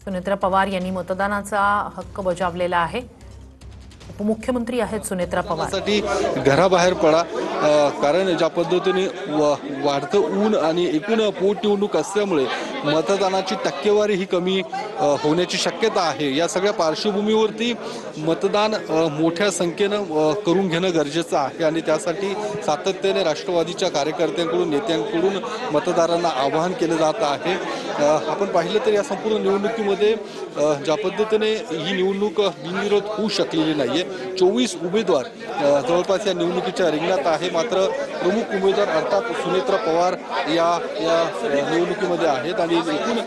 सुनेत्रा पवार यांनी मतदानाचा हक्क बजावलेला आहे। उपमुख्यमंत्री आहेत सुनेत्रा पवार। घराबाहेर पडा, कारण ज्या पद्धतीने वाढतं ऊन आणि एकूण पोटनिवडणूक असल्यामुळे मतदानाची टक्केवारी ही कमी होण्याची शक्यता आहे। या सगळ्या पार्श्वभूमीवरती मतदान मोठ्या संख्येनं करून घेणं गरजेचं आहे आणि त्यासाठी सातत्याने राष्ट्रवादीच्या कार्यकर्त्यांकडून नेत्यांकडून मतदारांना आवाहन केलं जात आहे। आपण पाहिलं तर या संपूर्ण निवडणुकीमध्ये ज्या पद्धतीने ही निवडणूक बिनविरोध होऊ शकलेली नाहीये। 24 उमेदवार जवळपास या निवडणुकीच्या रिंगणात आहे, मात्र प्रमुख उमेदवार अर्थात सुनेत्रा पवार या निवडणुकीमध्ये आहेत आणि एकूण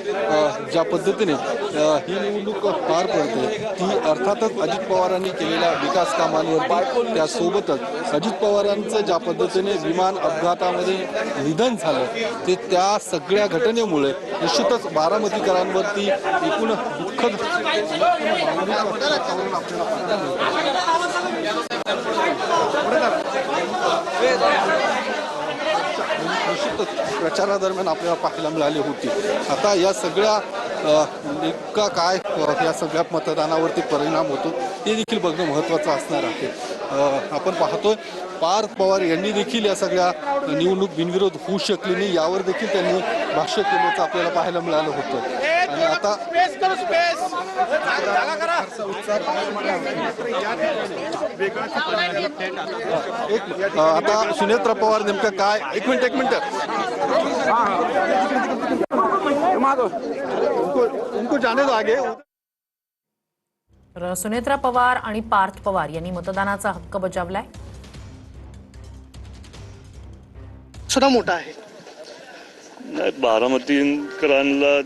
ज्या पद्धतीने ही निवडणूक पार पडते ती अर्थातच अजित पवारांनी केलेल्या विकास कामांवरती, त्यासोबतच अजित पवारांचं ज्या पद्धतीने विमान अपघातामध्ये निधन झालं ते त्या सगळ्या घटनेमुळे निश्चितच बारामतीकरांवरती एकूण दुःखद प्रचारादरम्यान आपल्याला पाहायला मिळाली होती। आता या सगळ्या नेमका काय या सगळ्या मतदानावरती परिणाम होतो ते देखील बघणं महत्त्वाचं असणार आहे। आपण पाहतोय पार्थ पवार यांनी देखील या सगळ्या निवडणूक बिनविरोध होऊ शकली नाही यावर देखील त्यांनी भाष्य केल्याचं आपल्याला पाहायला मिळालं होतं। आणि आता आता सुनेत्रा पवार नेमका काय, एक मिनिट उनको जाने दो आगे। सुनेत्रा पवार आणि पार्थ पवार यांनी मतदानाचा हक्क बजावलाय। सुद्धा मोठा आहे। बारामतीकरांना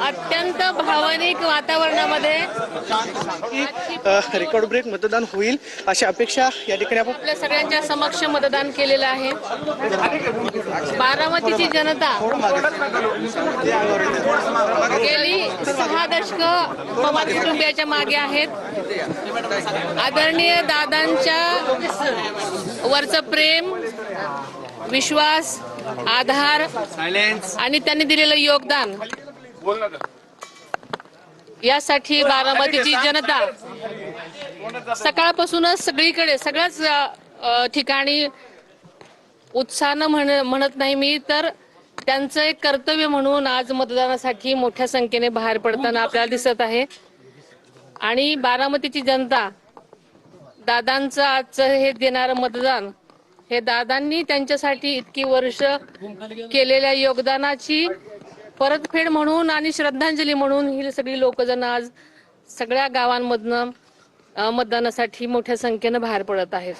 अत्यंत भावनिक वातावरणामध्ये रेकॉर्ड ब्रेक मतदान होईल अशी अपेक्षा या ठिकाणी आपण आपल्या सगळ्यांच्या समक्ष मतदान केलेलं आहे। बारामतीची जनता गेली 6 दशक पवार कुटुंबियाच्या मागे आहेत। आदरणीय दादांच्या वरचं प्रेम, विश्वास, आधार आणि त्यांनी दिलेलं योगदान यासाठी बारामतीची जनता सकाळपासूनच सगळीकडे सगळ्याच ठिकाणी उत्साहानं म्हणत नाही मी तर त्यांचं एक कर्तव्य म्हणून आज मतदानासाठी मोठ्या संख्येने बाहेर पडताना आपल्याला दिसत आहे। आणि बारामतीची जनता दादांचं आजचं हे देणारं मतदान हे दादांनी त्यांच्यासाठी इतकी वर्ष केलेल्या योगदानाची परतफेड म्हणून आणि श्रद्धांजली म्हणून ही सगळी लोकजन आज सगळ्या गावांमधनं मतदानासाठी मोठ्या संख्येनं बाहेर पडत आहेत।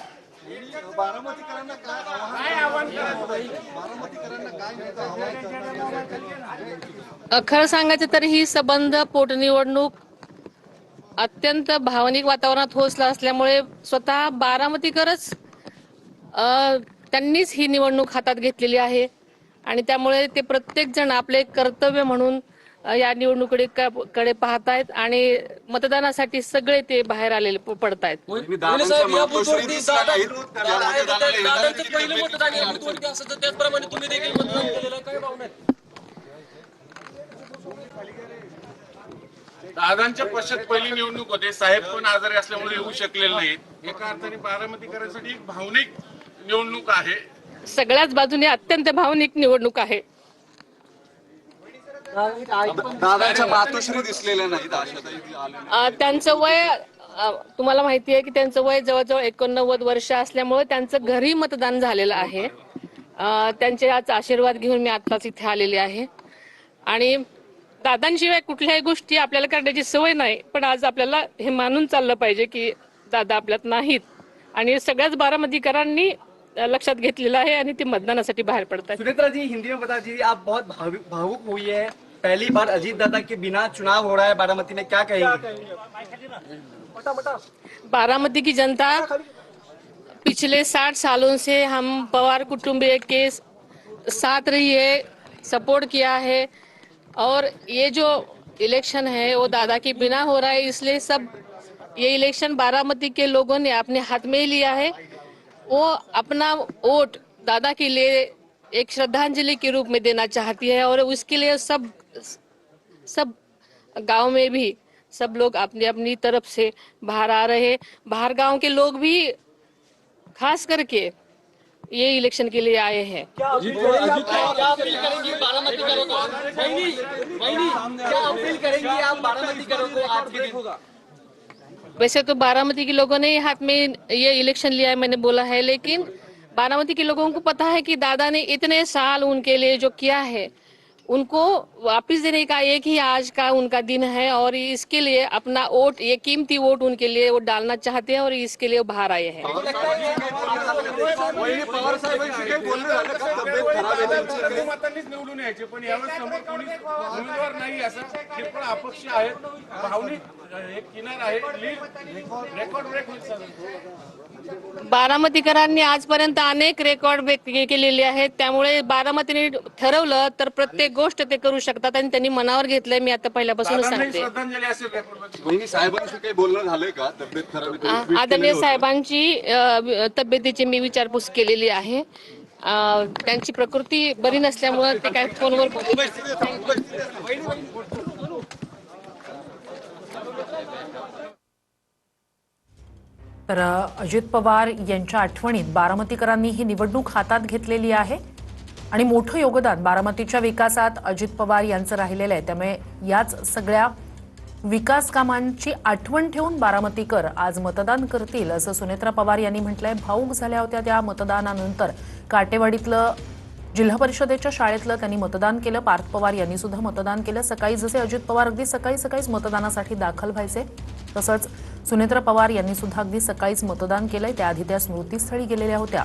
खरं सांगायचं तर ही संबंध पोटनिवडणूक अत्यंत भावनिक वातावरणात होसला असल्यामुळे स्वतः बारामतीकरच त्यांनीच ही निवडणूक हातात घेतलेली आहे आणि त्यामुळे ते प्रत्येक जण आपले कर्तव्य म्हणून या निवडणुकीकडे पाहतायत आणि मतदानासाठी सगळे ते बाहेर आलेले पडतायत। दादांच्या पश्चात पहिली निवडणूक होते, साहेब पण आजारी असल्यामुळे येऊ शकलेले नाहीत। एका अर्थाने बारामतीकरांसाठी एक भावनिक निवडणूक आहे। सगळ्याच बाजूने अत्यंत भावनिक निवडणूक आहे। दादांच्या मातोश्री दिसलेल्या नाहीत। त्यांचं वय तुम्हाला माहिती आहे की त्यांचं वय जवळजवळ 89 वर्ष असल्यामुळे त्यांचं घरी मतदान झालेलं आहे। त्यांचे आज आशीर्वाद घेऊन मी आत्ताच इथे आलेले आहे आणि दादांशिवाय कुठल्याही गोष्टी आपल्याला करण्याची सवय नाही, पण आज आपल्याला हे मानून चाललं पाहिजे की दादा आपल्यात नाहीत आणि सगळ्याच बारामतीकरांनी लक्षात घेतलेला आहे आणि ते मतदानासाठी बाहेर पडतात। सुनेत्रा जी, हिंदी में बता दीजिए, आप बहुत भावुक हुई है, पहली बार अजीत दादा के बिना चुनाव हो रहा है बारामती में, क्या कहेंगे? बारामती की जनता पिछले 60 सालों से हम पवार कुटुंबीय के साथ रही है, सपोर्ट किया है। और ये जो इलेक्शन है वो दादा के बिना हो रहा है, इसलिए सब ये इलेक्शन बारामती के लोगों ने अपने हाथ में ही लिया है। वो अपना वोट दादा के लिए एक श्रद्धांजलि के रूप में देना चाहती है और उसके लिए सब गांव में भी सब लोग अपनी अपनी तरफ से बाहर आ रहे। बाहर गांव के लोग भी खास करके ये इलेक्शन के लिए आए हैं। वैसे तो बारामती के लोगों ने ही हाथ में ये इलेक्शन लिया है, मैंने बोला है, लेकिन बारामती के लोगों को पता है कि दादा ने इतने साल उनके लिए जो किया है उनको वापस देने का एक ही आज का उनका दिन है और इसके लिए अपना वोट, ये कीमती वोट उनके लिए वो डालना चाहते हैं और इसके लिए वो बाहर आए हैं। पवार साहेबांशी काही बोलणं झालं का? तब्येत खराब आहे त्यांची. मतांनीच निवडून यायचे, पण यावेळेस समोर कोणी उमेदवार नाही, असं ते पण अपक्ष आहेत. भावनिक एक किनार आहे, रेकॉर्ड ब्रेक होईल सर. बारामतीकरांनी आजपर्यंत अनेक रेकॉर्ड ब्रेक केलेले आहेत, त्यामुळे बारामतीने ठरवलं तर प्रत्येक गोष्ट ते करू शकतात आणि त्यांनी मनावर घेतलंय. मी आता पहिल्यापासूनच सांगते. श्रद्धांजली असेल रेकॉर्ड ब्रेक. वहिनी साहेबांशी काही बोलणं झालंय का? तब्येत खराब आहे. आदरणीय साहेबांची तब्येतीची मी विचारपूस केलेली आहे. त्यांची प्रकृती बरी नसल्यामुळे ते काय फोनवर तर अजित पवार यांच्या आठवणीत बारामतीकरांनी ही निवडणूक हातात घेतलेली आहे आणि मोठं योगदान बारामतीच्या विकासात अजित पवार यांचं राहिलेलं आहे। त्यामुळे याच सगळ्या विकास कामांची आठवण ठेवून बारामतीकर आज मतदान करतील असं सुनेत्रा पवार यांनी म्हटलंय। भाऊक झाल्या होत्या त्या मतदानानंतर काटेवाडीतलं जिल्हा परिषदेच्या शाळेतलं त्यांनी मतदान केलं। पार्थ पवार यांनी सुद्धा मतदान केलं। सकाळी जसे अजित पवार अगदी सकाळीच मतदानासाठी दाखल व्हायचे, तसंच सुनेत्रा पवार यांनी सुद्धा अगदी सकाळीच मतदान केलंय। त्याआधी त्या स्मृतीस्थळी गेलेल्या होत्या।